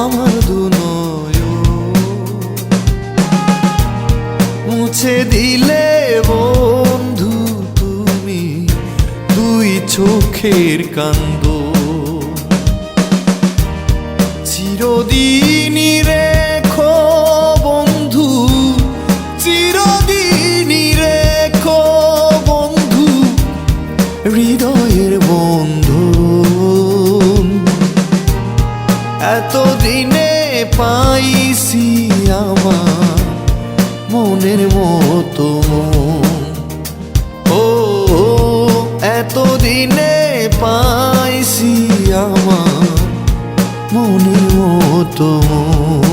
আমার দুনয়ন। মুছে দিলে বন্ধু তুমি দুই চোখের কান্দন। চিরদিনই রেখো বন্ধু, চিরদিনই রেখো বন্ধু হৃদয়ের বন্ধন। এতদিনে পাইছি আমার মনের মতো মন। ও এতদিনে পাইছি আমার মনের মতো মন।